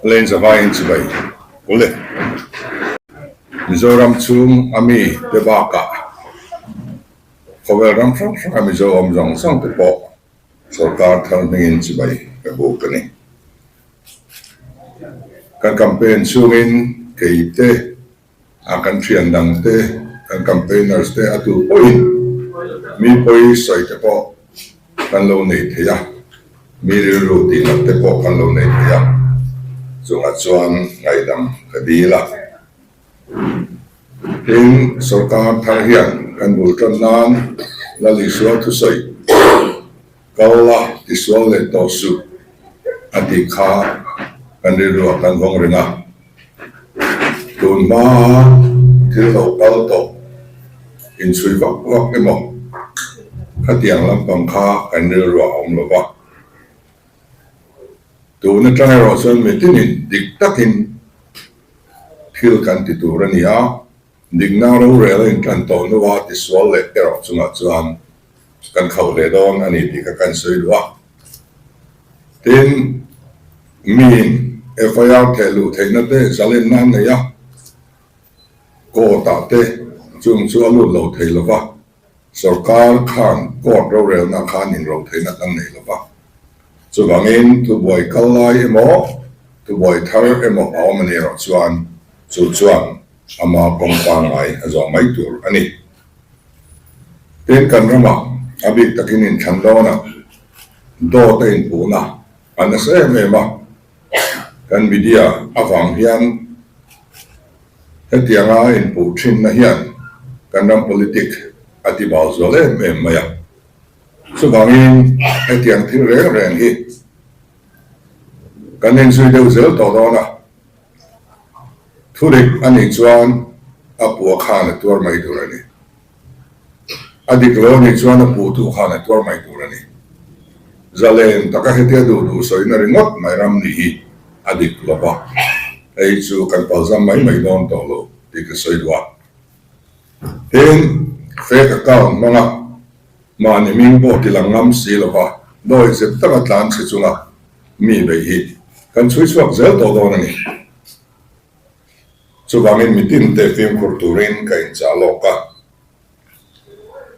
Len Zavain Chibai, Ule Mizoram Chung Ami Debaka, Cover Ramsham Mizoram Zong Sang Tepo, sawrkar Thalmingin Chibai, Kabukani. Kan campaign Sungin, Keite, akan Triandang Te, kan campaigners Te Atu Oin, Mi Poi Soy Tepo, kan lo Netia, Miriru Dinat Tepo, kan lo Netia. Sungat suan ngaidam kadila. In sawrkar tharhian kan bulkan nan laliswa tu soy. Kaula tiswa le tosu atikha kan diru kan gong rena. Tun ma tilo palto in sui wak wak emo. Katiang lampang kha kan diru om loba. Tu na try rosan metinin diktakin fil kan tituran ya dignaro rela in kanto no wa tiswal le pero sungat suan kan khawle don ani di ka kan soidwa tin min FIR thelu theina te zalen nan ne ya ko ta te chung chu alu lo theilowa sawrkar khan ko ro rel na khan in ro theina tang nei lowa so bangin tu boy kalai emo tu boy thar emo awmani ro chuan chu chuan ama pongpang ai azo mai tur ani ten kan rama abi takin in chandona do te in puna anase mema kan media awang hian hetianga in pu thin na hian kan ram politik ati baw zole maya so bangin hetiang thil reng hi kanin sui deu zel to dona thurik ani chuan apua khan tur mai turani adik lo ni chuan apu tu khan tur mai turani zalen taka hetia du soina ringot mai ram ni hi adik loba ei chu kan palzam mai don to lo tik soidwa ten fake account manga mani ming bo tilangam silova doi zep taka tlan chi chunga mi bei hi kan chui chuak zel to don ani chu bangin mitin te film kulturin kain chaloka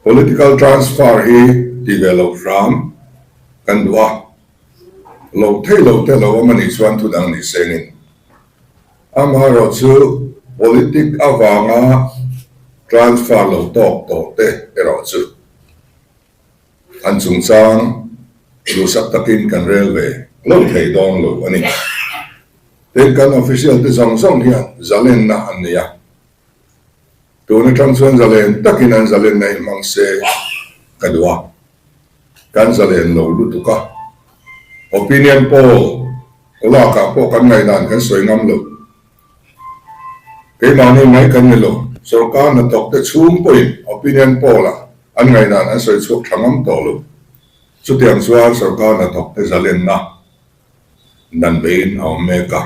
political transfer hi develop ram kan dua lo te lo mani chuan tu dang ni senin amaro chu politik awanga transfer lo to te ero chu an chung chang lu sak takin kan railway lo thei don lo ani ten kan official te song hian zalen na ania tu na tang chuan zalen takin an zalen na mang se kadwa kan zalen lo lu tu ka opinion poll ola ka po kan ngai dan kan soi ngam lo ke mani mai kan ni lo sawrkar na tok te chung point opinion poll la an ngai dan an soi chuk thangam to lo chu tiang chuan sawrkar na tok te zalen na nan bein au meka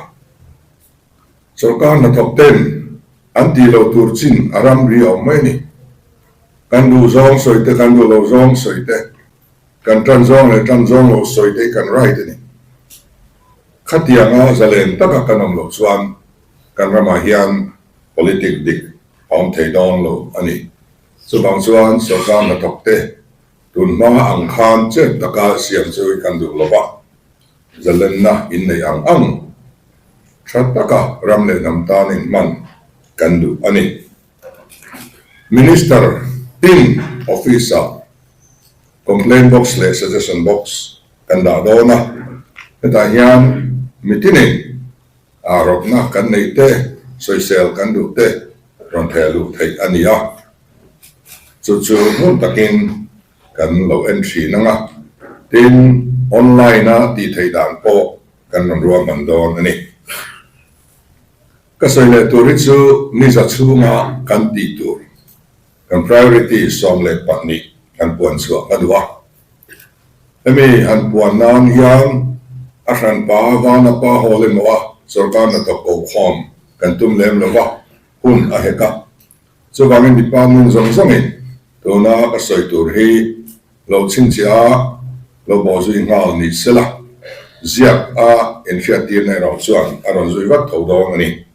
sawrkar na tok ten anti lo turchin aram ri au mai ni kan du zong soite kan du lo zong soite kan tran zong lo soite kan right ni khatianga zalen taka kanom lo chuan kan rama hian politik dik om thei don lo ani subang chuan sawrkar na tok te tun ma ang khan che taka siam chui kan du lo ba zalen na in nei ang Chataka ramle namtanin man kandu ani minister tin officer complaint box le suggestion box kanda dona eta hian mitinin arok na kan nei te social kandu te ron thelu thei ania chu mun takin kan lo entry nanga tin online na ti thei dan po kan ron mandon ani kasoi turit chu ni za chunga kan ti tur kan priority som le pani kan puan chu adwa emi han puan nan hian asan pa wana pa hole mowa sawrkar na to ko khom kan tum lem lowa hun a heka chu bangin department zong to na kasoi tur hi lo chin chia lo bo zui ngal ni sela ziak a initiative này rồi chuan aron zui vắt thầu đó ngay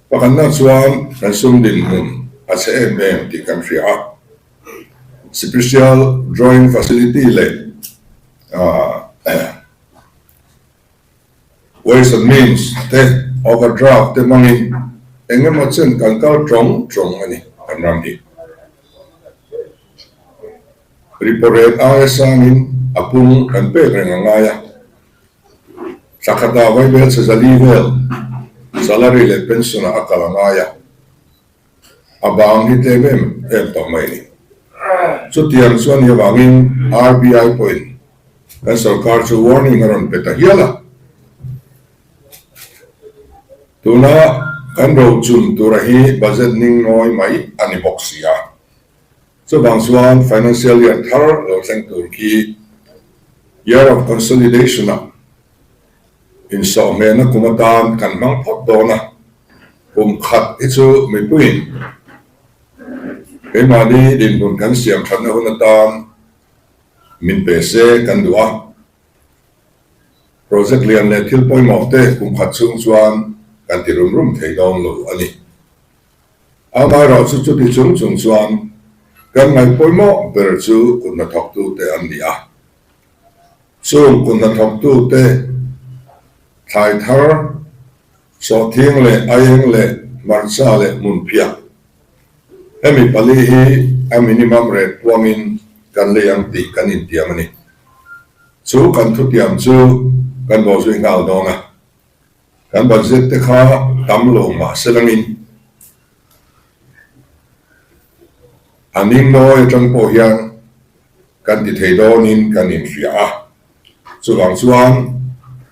và khán giả chuan kan sum din mun a se em ti kan ria special drawing facility le ways and means te overdraft te mangin engem a chen kan kal trong ani kan ram hi report a sangin apung kan pe rengangaya sakata vai bel sa level salary le pension akalangaya abang hi tebem em to mai ni so tiang chuan hi wangin RBI point kan sarkar chu warning aron peta hiala tuna kan ro chun turahi budget ning noi mai ani boxia so bang chuan financial year thar lo thleng tur ki year of consolidation in so mena kumatan kan mang phot dona khat ichu mi puin emani din bun kan siam thana hunatan min pese kan dua project lian le thil point of te khat chung chuan kan ti rum thei don lo ani ama ro chu ti chung chuan kan mai poimo ber chu kun na thok tu te an dia chung kun na thok tu te thai thar so thieng le ayeng le marcha le mun phia emi pali hi a minimum rate puangin kan le yang ti kan in tiam ani chu kan thu tiam chu kan bo zui ngal dona kan budget te kha tam lo ma selangin aning no e tang po yang kan ti thei donin kan in ria chu wang chuan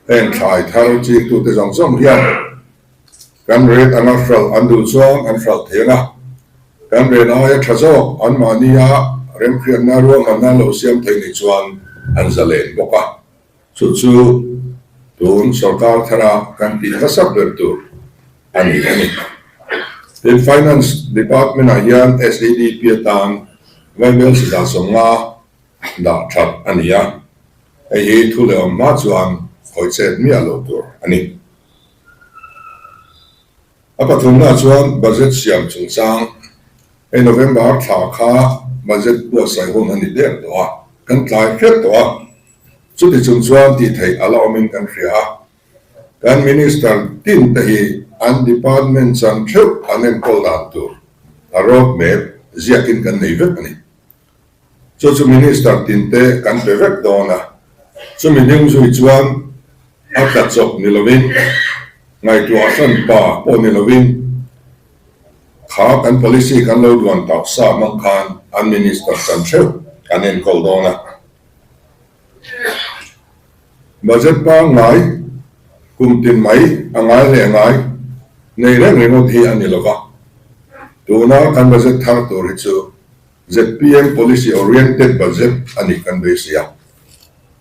en thai thar chi tu te jong som hian kan ret ana fral andu chuang an fral thenga kan re na ya thazo an mania rem khian na ro man na lo siam thei ni chuan an zalen boka chu tun sarkar thara kan ti hasap ber tur ani in finance department a hian SADP tan vaibel sida songa da that ania ei thu le ma chuan khoi chet mi alo tur ani apa thumna chuan budget siam chung sang in November tha kha budget po sai hon ani der to kan tlai khet to chu ti chung chuan ti thei alo min kan ria kan minister tin te hi an department chan theu anen kol dan tur a road map ziakin kan nei vek ani chu minister tin te kan pe vek dona chu mi ding zui chuan a ka chok ni lovin ngai tu a san pa po ni lovin kha kan policy kan lo duan tak sa mang khan an minister chan theu anen kol dona budget pa ngai kum tin mai angai le ngai nei reng reng thi ani lova tuna kan budget thar to ri chu ZPM policy oriented budget ani kan besia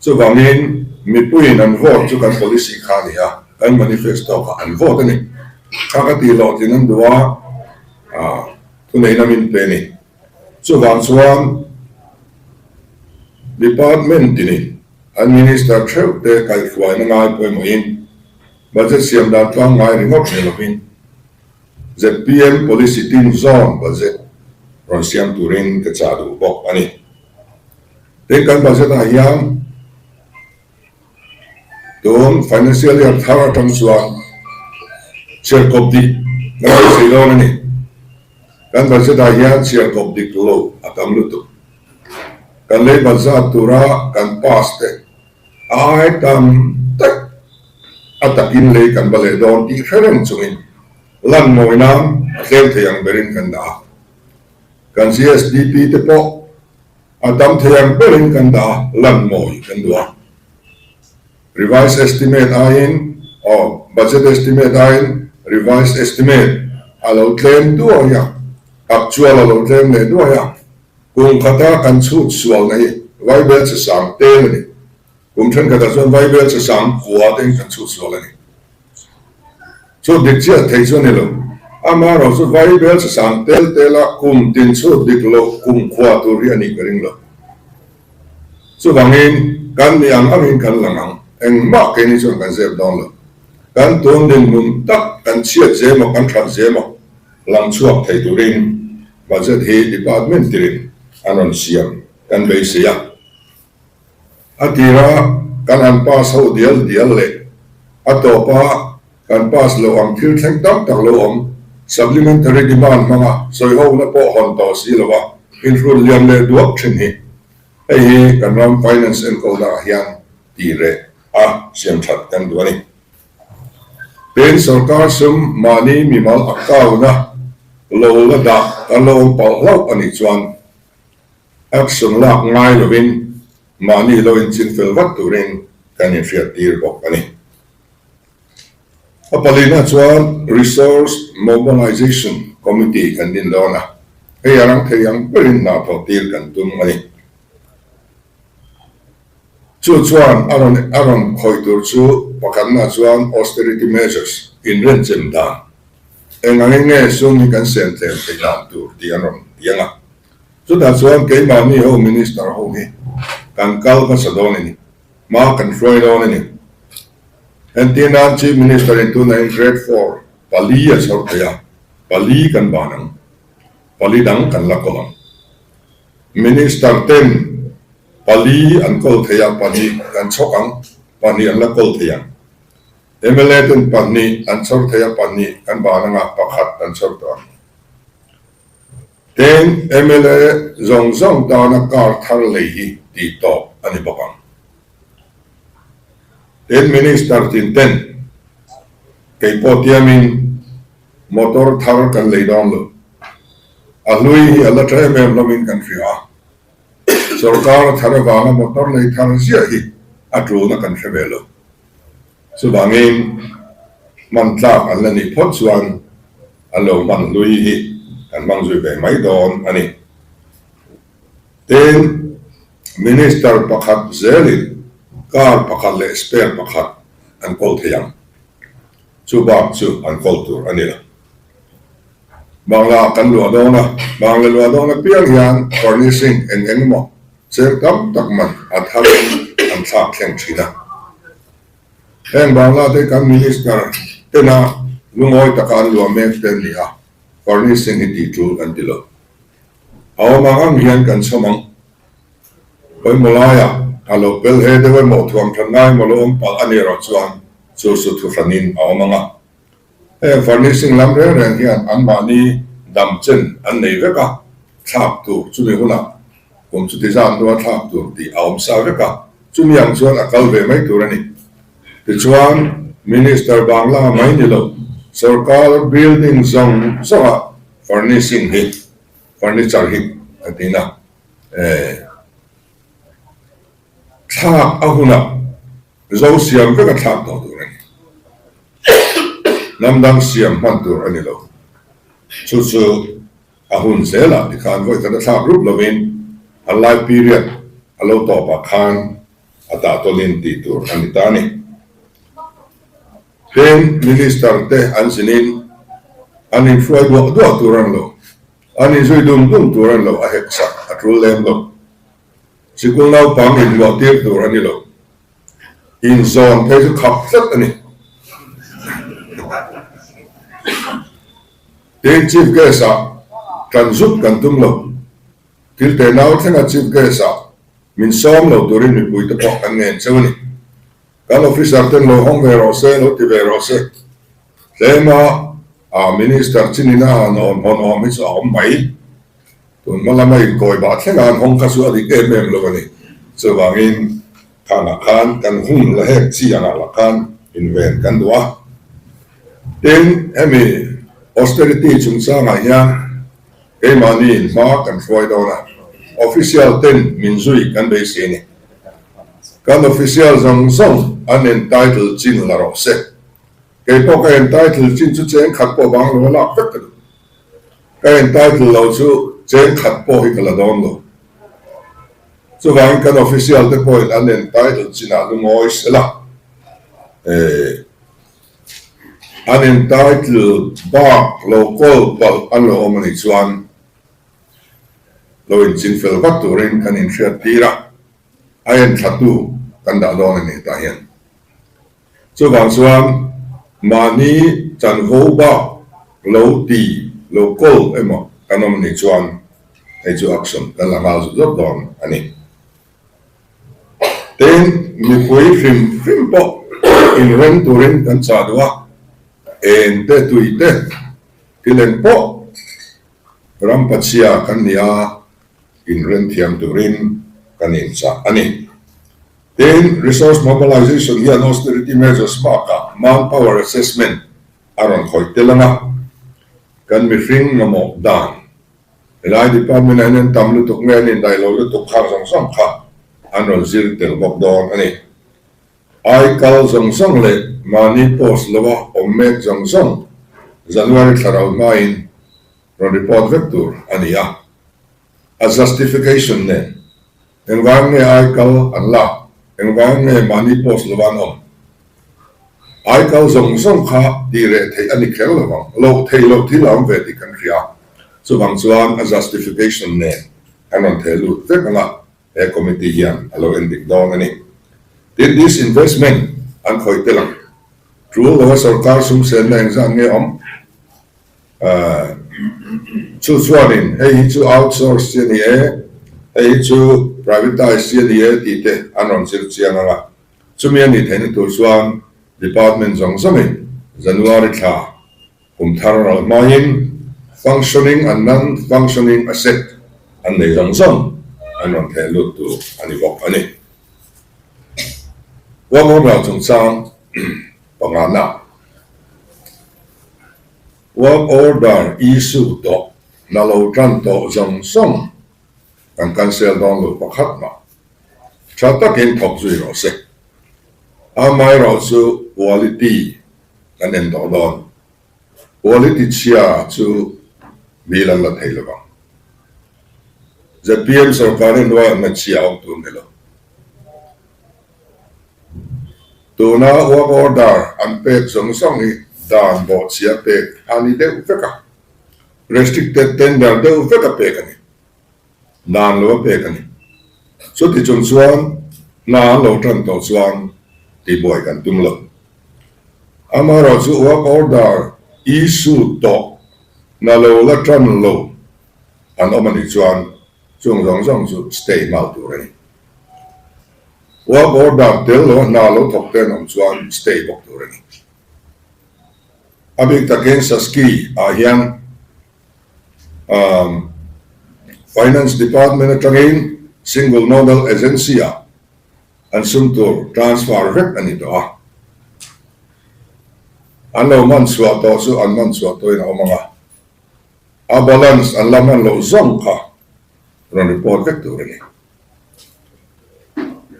chu wangin mi puin an vote chu kan policy khania kan manifesto ka an vote ani ka ti lo tin an duwa tu nei na min pe ni chu wang chuan department ni administer theu te kai khwai na ngai poi mo in budget siam da twang ngai ringop ni lovin ZPM policy team zone budget ron siam turin ke cha du bok ani te kan budget a hiam don financial year thara tam chuan cher kop di ngai sei lo ni kan budget a hiam cher kop di lo atam lu tu kan le budget tura kan pass te ai tam tak atakin le kan bale don ti kherem chungin lan moi nam tlem theyang berin kan da kan CSDP te po adam theyang berin kan da lan moi kan dua revised estimate ain or budget estimate ain revised estimate alo tlem du ya actual alo tlem le du ya kung khata kan chut sual nei vai be cha sam te ni kum than khata zon vai be cha sam kwa ten kan chut sual ni so dik chia thei so ne lo ama ro so vai be cha sam tel tela kum tin so dik lo kum khwa tu ri ani karing lo so wangin kan ni ang amin kan langang eng ma ke ni chuan kan zep dong lo kan tuam din mun tak kan chiat zemo kan thak zemo lang chuak thei turin budget hi departmental anon siam kan be sia atira kan an pass ho dial le atopa kan pass lo am thil thleng tak tak lo om supplementary demand manga soi ho na po hon to si lo wa in rul liam le duak thin hi ei kan ram finance and ko da hian ti re siam that kan du ani pen sarkar sum mani mimal akaw na lo la da kan lo pal lau ani chuan action lak ngai lovin mani lo in chin fel wat turin kan in fiat tir bok ani apalina chuan resource mobilization committee kan din dona ei arang theyang perin na tho tir kan tum ani chu chuan aron khoi tur chu pakhat na chuan austerity measures in ren chem dan engang nge sung ni kan sen tlem te dan tur ti aron tianga chu da chuan ke mani ho minister ho hi kan kal ka sadon ni ma kan froi don ni and the chief minister in 2904 pali as hortaya pali kan banang pali dang kan lakolang minister 10 pali an kol thaya pani an chokang pani an lakol thaya MLA ten pani an chor thaya pani kan bananga pakhat an chor to ten MLA zong dana kar thar lehi ti to ani bakang ten minister ten kay potiamin motor thar kan leidong lo alui ala tray mem lomin kan fia sawrkar thar wanga motor lei thar zia hi atru na kan thevelo subangin mantla alani phot chuan alo man lui hi kan mangzui be mai don ani ten minister pakhat zelin kar pakhat le spare pakhat an kol theyang chu an kol tur anila bangla kan lo dona piang hian furnishing and mo cher tam takman athal an thak thleng thina en bangla te kan minister tena lungoi takan lo mek ten nia furnishing ti tu an tilo awamang hian kan somang oi molaya alo pel he de mo thuam thanai molom pal ani ro chuan chu thu franin awmanga furnishing lam re hian an mani dam chen an nei veka thak tu chu mi huna kum chu design do thak tu ti awm sa veka chu mi ang chuan akal ve mai tur ani ti chuan minister bangla mai ni lo sarkar building zone sawa furnishing hi furniture hi atina thak ahuna zo siam veka thak do tur ani namdang siam man tur ani lo chu ahun zela di khan voi ta thak group lovin a life period alo to pa khan ata tolin ti tur ani tani then minister te ansinin anin froi do turan lo ani zui dum turan lo a heksa atrul lem lo sikul nau pang in lo tir tur ani lo in zone te chu khap tlat ani ten chief guest kan zup kan tum lo til te nau thenga chief guest min som lo turin mi pui te pok kan ngen chawni kan officer ten lo hong ve ro se lo ti ve ro se lema minister chinina no hon mi so mai tun malamai koi ba thenga hong ka su adi em lo ni so wangin khana khan kan hun la hek chi ana la khan in ven kan dua ten emi austerity chung sa nga ya ke mani ma kan foi dona official ten minzui kan be sini kan official zong an entitled chin la ro se ke po ka entitled chin chu chen khat po bang lo la pek ka entitled lo chu chen khat po hi kala don lo so wang kan official te point an entitled chin a lu moi se la unentitled bar local pal anlo omani chuan lo in chin fel vat turin kan in thria tira ayan thatu kan da don ni ta hian Chu wang chuan mani chan ho ba lo ti lo kol emo kanom ni chuan ei chu action kan la ngal zot don ani ten mi pui hrim po in ren turin kan cha dua en te tui te tilen po rampachia kan nia in ren thiam turin kan in cha ani then resource mobilization here and austerity measures maka manpower assessment aron khoi telanga kan mi ring ngamo dan elai department anen tamlu tuk ngen in dialogue tuk khar song song kha anon zir tel bok don ani ai kal song song le mani post lawa omek song song January tharau main ron report vector ania a justification ne enwang ne ai kal anla enwang ne mani post lawan om ai kal song song kha dire thei ani khel lawang lo thei lo thi lam ve ti kan ria so bang chuan a justification ne anon thelu vekala e committee hian alo ending don ani did this investment an khoi telang true lo sarkar sum sen na exam nge om chu chuanin hei chu outsource ni e hei chu privatize ni e ti te anon sir chianga chumian ni theni tur chuan department jong sami January tha thar main functioning and non-functioning asset and the young anon thelu tu ani bok ani wa mo ra chung chang pangana work order issue to nalo tran to jong song kan cancel don lo pakhat ma chata ken thok zui ro se amai ro chu quality kan en do don quality chia chu bilan la thei lo PM sarkar no na chia tu nelo to na work order an pe song song ni dan bo chia pe ani de ufeka restricted tender de ufeka pe kani nan lo pe kani so ti chung chuan na lo tran to chuan ti boy kan tum lo amaro chu work order issue to na lo la tran lo an omani chuan chung rong rong chu stay mal tu re work order tel lo na lo thok ten om chuan stay bok tu re abik taken saski a hian finance department atangin single nodal agency an sumtur transfer rek ani to an lo man swa to su an man swa to ina omanga a balance an laman lo zong kha ron report vector ni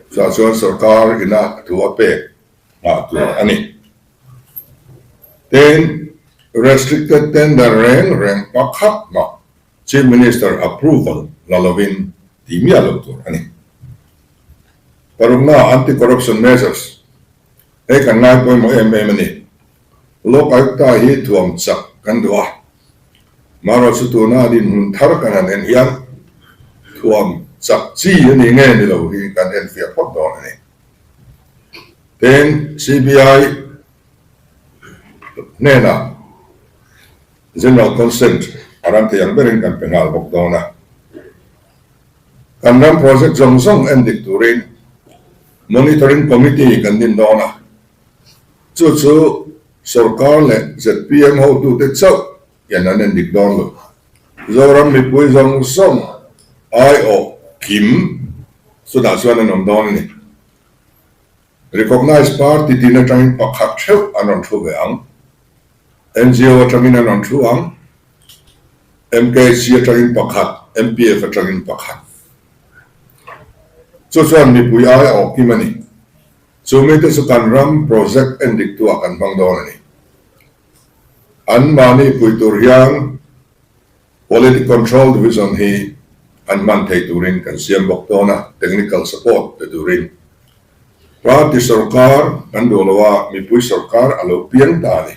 sa chuan sarkar ina tu ape na tu ani then restricted tender reng pakhat ma chief minister approval lalovin timia lo tu ani parugna anti corruption measures e kan ngai poi mo em ni lo ta hi thuam chak kan dua maro chu tu na din hun thar kan an hian thuam chak chi ni nge ni lo hi kan en fia phok don ni then CBI nena general consent aram te yang bering kan pengal bok dona kan ram project jong song endik turin monitoring committee kan din dona chu sarkar le ZPM ho tu te chau yan an endik don lo zoram mi pui jong song IO Kim sudah suan nom don ni recognized party dina tang pakhat theu anon thu ve ang NGO tangin anon thu ang MKC tangin pakhat MPF tangin pakhat chuan mi pui IO Kim ani chumi te su kan ram project endik tu akan bang don ni an mani pui tur yang quality control division hi an man thei turin kan siam bok dona technical support te turin party sarkar kan dolawa mi pui sarkar alo piang ta ni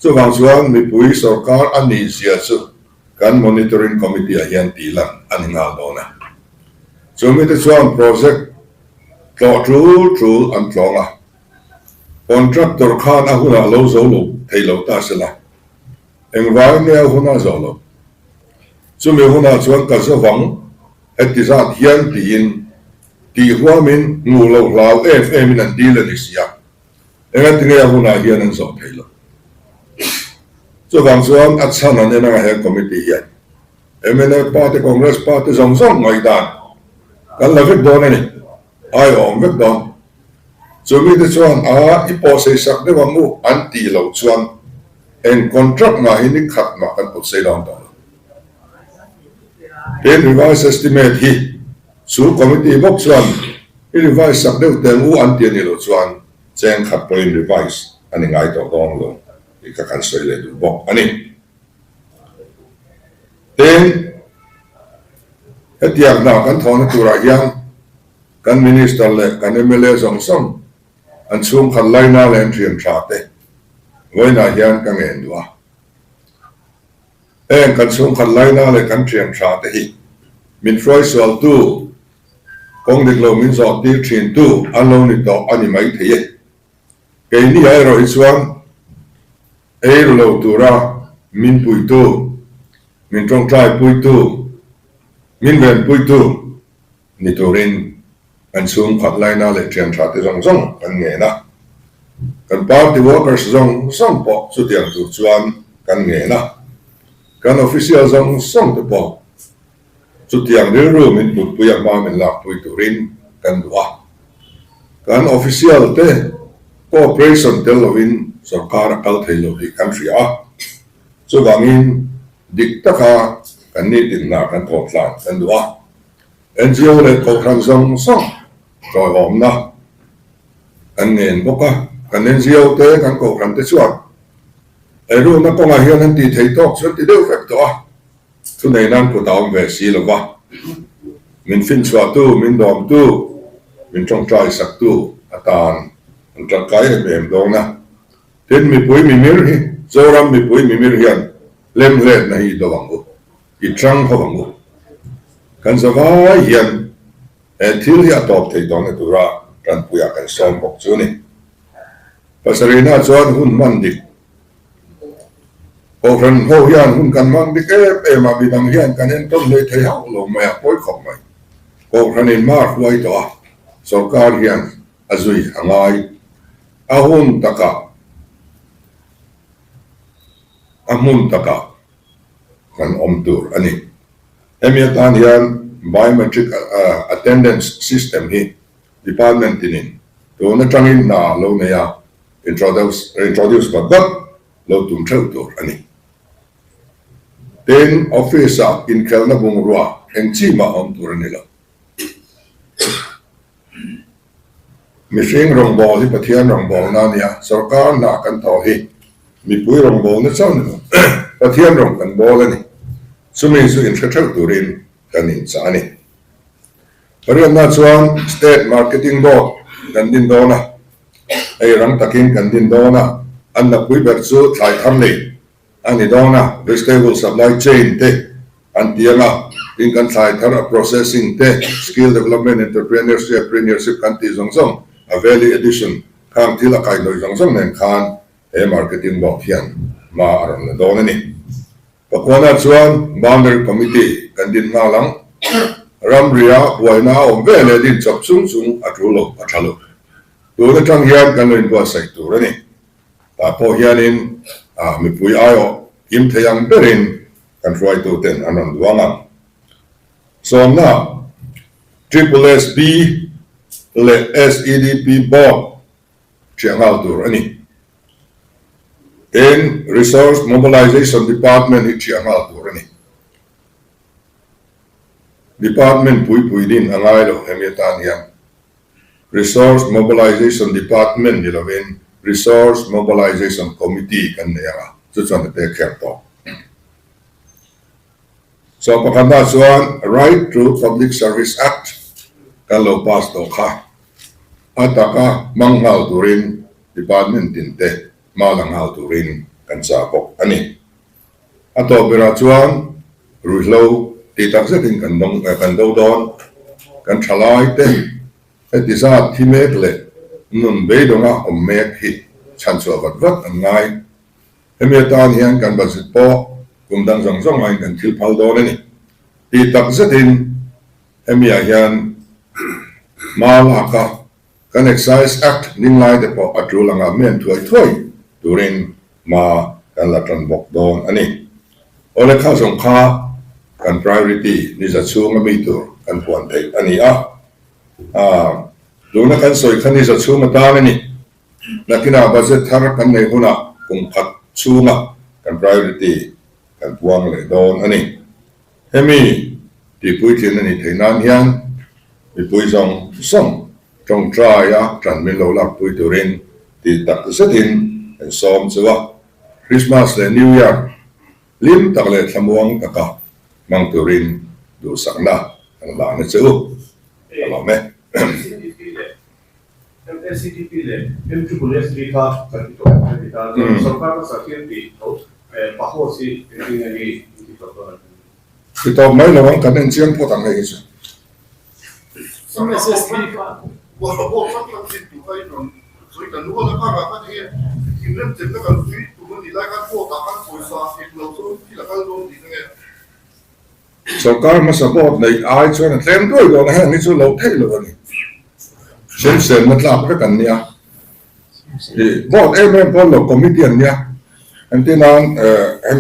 so wang chuan mi pui sarkar ani sia chu kan monitoring committee a hian tilan an ngal dona so mi te chuan project tlo trul an tlonga contractor khan a huna lo zo lo thei lo ta sela environment huna zo lo chumi huna chuan ka zo wang etizat hian tin ti huamin ngu lo lau fm in an deal ni sia enga tinga huna hian an zo thei lo so wang chuan at san an na he committee hian MNA party congress party zong zong ngai dan kan la vek don ani ai om vek don chumi te chuan a ipo se sak de wangu an ti lo chuan en contract na hi ni khat ma kan put se down ta in revised estimate hi su committee box chuan i revise sak de te u an ti ni lo chuan chen khat point revise ani ngai to dong lo i ka kan soi le du bok ani then hetiak na kan thon tura yang kan minister le kan MLA zong song an chung khan lai na len thiam tha te voina hian ka ngen wa kan chung khan lai na le kan thiam tha te hi min froi sol tu kong dik lo min zo ti thin tu an lo ni to ani mai the ye ke ni ai ro hi chuan ei lo tura min pui tu min trong trai pui tu min ven pui tu ni turin an chung khat lai na le thiam tha te zong zong kan nge na kan party workers zong song po chu tiang tu chuan kan nge na kan official zong song te po chu tiang de ru min put puya ma min la pui turin kan dua kan official te cooperation tel lovin sarkar kal thelo hi country a chu gangin dik taka kan ni tin na kan thok tlan kan dua NGO le ko khang zong song rồi ổn đó anh nhìn bốc á anh nên diêu tế anh cổ khăn tế chuột ấy luôn nó có ngày hiện anh thì thấy tốt suốt thì đều phải đó thứ này năng của tao về xí là quá mình phim xóa tu mình đom tu mình trong trai sắc tu tàn mình trong cái mềm đó nè thế mình bùi mình miếng hi dâu ram mình bùi mình miếng hiện lên lên này đồ bằng ngủ ít trăng không bằng ngủ kan zawai hian thil hi atop thei dong tu ra ran puya kan som bok chu ni pasarina chuan hun man dik o ran ho hian hun kan man dik e ma bi dang hian kan en tom le thei hau lo ma poi khom mai o ran in mar huai to sarkar hian azui hangai ahun taka kan om tur ani emiatan hian biometric attendance system hi department in to na tangin na lo na ya introduce but lo tum thau tur ani then office in khelna bung ruwa eng chi ma om tur ani lo mishing rong bo hi pathian rong bo na nia sarkar na kan tho hi mi pui rong bo na chau ni pathian rong kan bo la ni sumi su in thau turin kanin sani parian na chuan state marketing board kan din dona ai rang takin kan din dona an na pui ber chu thlai tham le ani dona vegetable supply chain te an tianga in kan thlai thar processing te skill development entrepreneurship kan ti zong zong a value addition kham thila kai noi zong zong nen khan e marketing board hian ma aron na dona ni pakwana chuan boundary committee kan din na lang ram ria buaina om vele din chop sung sung atrulo athalo tu na tang hian kan loin ba sai tu rani ta po hianin mi pui ayo kim theyang berin kan try to ten anon duanga so na triple SB le SEDP board chiangal tu rani in resource mobilization department hi chiangal tu rani department pui din angai lo hemiatan hian resource mobilization department ni lovin resource mobilization committee kan nea chu chuan te kher to so pakanda chuan right to public service act kan lo pass to kha ataka manghal turin department din te malanghal turin kan sa bok ani ato bera chuan ruhlo ti tak zetin kan do don kan thalai te etisa thimek le นุ่นเบยดงอ่ะเมฆฮิฉันสวดวัดง่ายเฮมีตอนยังกันบัดสิปอกุมดังจังจังไงกันทิลพัลโดนี่ที่ตักเสดินเฮมียังมาลากะกัน excise act นิ่งไล่เดปออัตรูลังอาเมียนถ้วยดูรินมากันละกันบอกดอนอันนี้โอเลข้าสงข้ากัน priority นี่จะชูงไม่ตัวกันควรเทอันนี้ดูนักการสอยคันนี้จะชูมาตานี่นักกินอาบัตทาร์กันในหัวหน้าคงพัดชูมากัน priority กันพวงเลยโดนอันนี้เฮมีที่ปุ้ยที่นั่นนี่เทนานยันมีปุ้ยส่งจงตรายจันมิโลลักปุ้ยตัวเรนที่ตักเสดินซ้อมสัวคริสต์มาสและนิวเยียร์ลิมตักเลยสมวงตะกะมังตัวเรนดูสังนาอันหลานเจ้าตลอดไหมSCTP เลย MWS ที่เขาจัดที่ตัวที่เขาสงครามสักที่ที่เขาปะโหสิเป็นยังไงที่ตัวที่ตัวไม่ระวังกันเองเชียงพอตั้งให้กัน SSP ว่าเราบอกสักครั้งที่ตัวไอ้หนุ่มสวยแต่รู้ว่าแล้วก็เราก็ที่ที่เริ่มเจ็บแล้วก็สวยตัวมันดีแล้วก็พวกต่างๆสวยสาธิตเราสู้ที่เราก็ลงดีนั่นเองสกายมาสปอร์ตในไอชวนเต็มด้วยก่อนนะนี่ช่วยเราเท่เลยนี่เส้นมันหลับกันเนี่ยบอกเอ็มเอ็มพอเราคอมมิตี้เนี่ยอันที่นั้นเอ็ม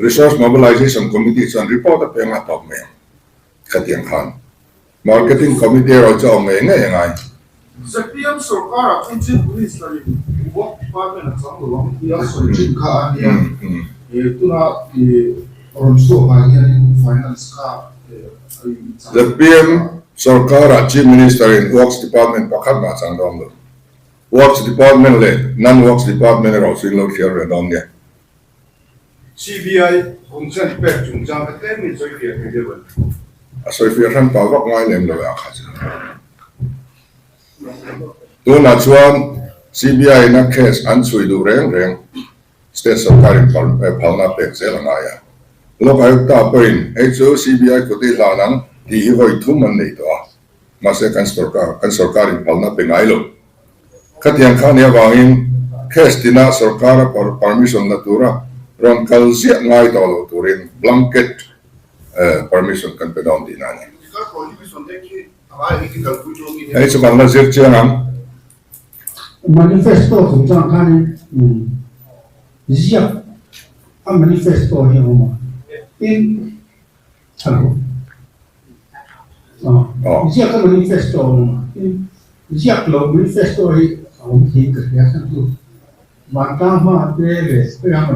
resource mobilization committee ส่วน report เป็นมาตอบเองขัดยังขัน marketing committee เราจะเอาเองยังไงจะเตรียมสกัดคุณจิตบริษัทวอล์กพาร์ทเมนต์สังกัดที่เราสนใจข้าเนี่ยตัวเรารอนสู้มาเนี่ย finance ข้า The PM sawrkar Chief Minister in Works Department pakat ma sang dong lo Works Department le non Works Department ro sin lo share dong ne CBI คงจะเป็นจุดจำเป็นไม่ใช่เพียงแค่เดียวasoi fi ran pa wak ngai lem lo ya kha tu na chuan CBI na case an chui du reng state sarkar palna pek zel na ya lok ayukta point ei chu CBI ko ti la nang ti hi hoi thum man nei to ma se kan sarkar palna pe ngai lo khatiang khan ya wangin case tina sarkar permission na tura ron kal zia ngai to lo turin blanket permission kan pe don din ani ai chu bang la zir chiang ang manifesto tu chang khan zia a manifesto hi homa in hello zia ka manifesto in zia lo manifesto hi hom hi ka ya san tu ma ta ma te le pe ya ma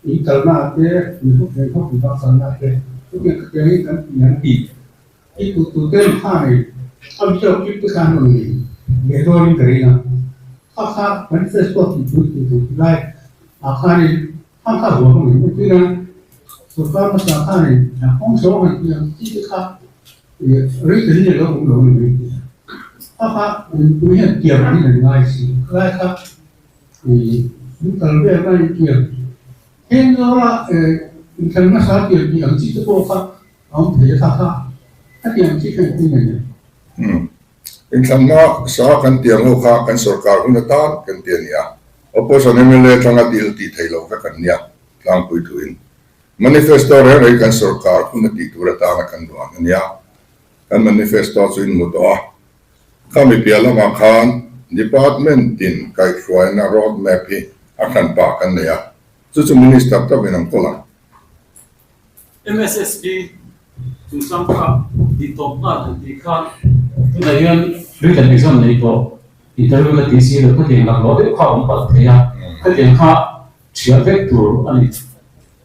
ni kalna te ni ko ta san na te cái cái nhận gì cái tụi cái pha này ông cho cái khăn rồi để thôi đi cái nào pha vẫn sẽ có tụi lại pha này pha của mình cái nào tụi pha pha này không số mình cái khác thì rồi cái này nó cũng đúng rồi pha tụi hiện kiểu như là ngay gì lại khác thì những cái việc này kiểu hiện giờ là kan na sa ti ni ang chi to kha ang the tha kha ati ang chi kan ti ne in thamma sa kan tiang lo kha kan sarkar hun ta kan tian ya opposition MLA tanga dil ti thailo ka kan ya tlang pui thuin manifesto re kan sarkar hun ti tura ta na kan duan ya kan manifesto chuin mu to kami piala ma khan department tin kai khwai na road map hi akan pa kan ya chu minister ta benam kolang MSSP tu sampa di topna di khan tu na yan written exam nei to interview la TC lo ka tin lang lo de kha om pat thea ka tin kha chia vek tur ani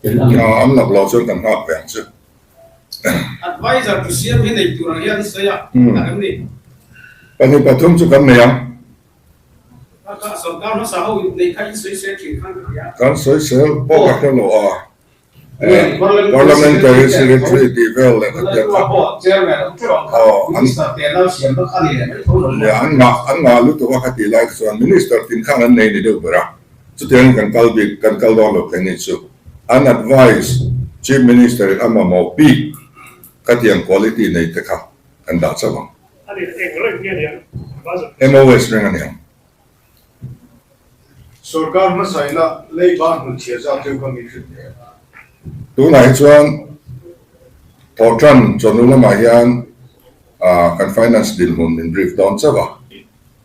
tel ang na am lak lo chon kan ha peng chu advisor to CM hi nei tur ang yan saya kan ni pani pathum chu kan neyang ka sarkar na sa ho nei khai soi se ki khan ya kan soi sel po ka lo parliamentary secretary devel le ka chairman minister te lao siam ba khani le ya an nga lu to ka ti lai so minister tin khang an nei ni de bra chu ten kan kal do lo kan ni chu an advise chief minister ama mo pi ka tiang quality nei te kha kan da cha bang ani eng le nge ne MOS ring an yang सरकार में साइला ले बात में चेजा जो कमीशन है tu nai chuan thotran chonula ma hian kan finance din hun in brief down chawa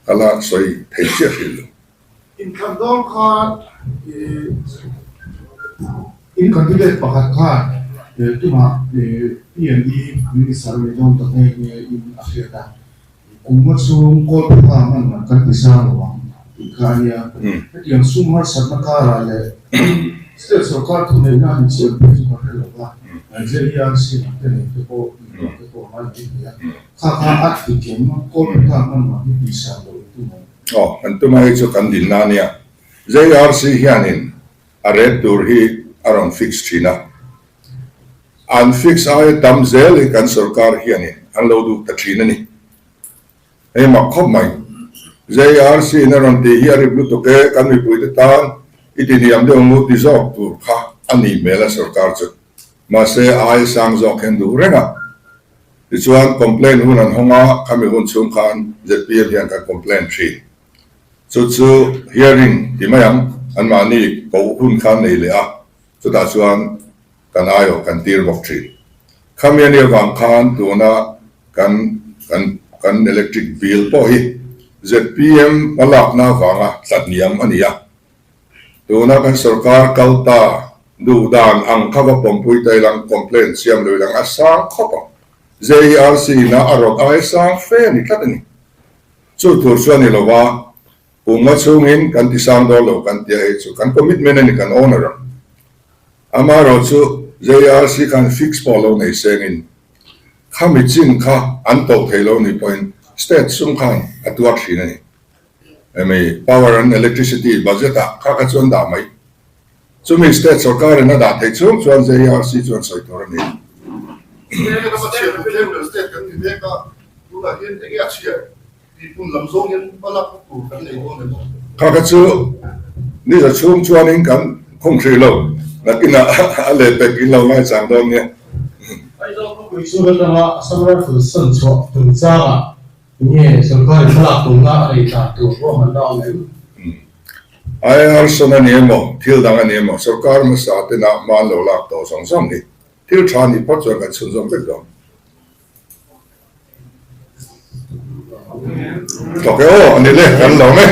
kala soi thei che hil इन कंदों का इन कंदिले पकड़ का तुमा PND मिनिस्टर में जो तक है इन अफ्रीका कुमसुम कोल का मन kan kisah luang ikannya yang sumber sarnakara le setiap sarkar tu memang dicipta sebagai luang jadi yang sih itu hal itu ya kakak aktif kool ka man bisa itu antu mai chu kan din na nia JRC hianin are tur hi around fix thina an fix ai tam zel kan sarkar hianin an lo du ta thina ni ei ma khop mai JRC na ron te hiari blu to ke kan mi pui ta itiniam de ngu ti zok tur kha ani mela sarkar chu ma se ai sang zok hen du renga ti chuan complain hun an honga kami hun chung khan ZPL hian ka complain thi chu hearing ti mayang an mani ko hun khan nei le a chu ta chuan kan ayo kan tir bok thi kami ani wang khan tu na kan electric bill po hi ZPM hmalakna wanga tlatniam ania tu na kan sarkar kalta du dan ang khawa pompui tai lang complain siam lo lang asang khopa JRC na arot ai sang fe ni tlatani chu tur chuan ni lowa Kung chungin kan tisang do lo kan tia chu kan commitment ni kan honor amaro chu JRC kan fix polo nei sengin khami chin kha an to thelo ni point state sum khan atwa thina ni emi power and electricity budget kha ka chon da mai chumi state sarkar na da thei chung chuan JRC chuan soi tor ni state ka state kan ni ka tu la hin te ya chia pun lamzong yan pala ko kan nei ko ne kha chu ni za chung chuan in kan khong thri lo nakina ale pe kin lo ngai chang dom ne sudah nama samar fusan so tunjanga ini sarkar halak tunga ai ta tu ro man da ne ai ar sona ne mo thil dang ne mo sarkar ma sa te na ma lo lak to song song ni thil tha ni pot chuan kan chun jong pe dom to ke o ani le kan lo me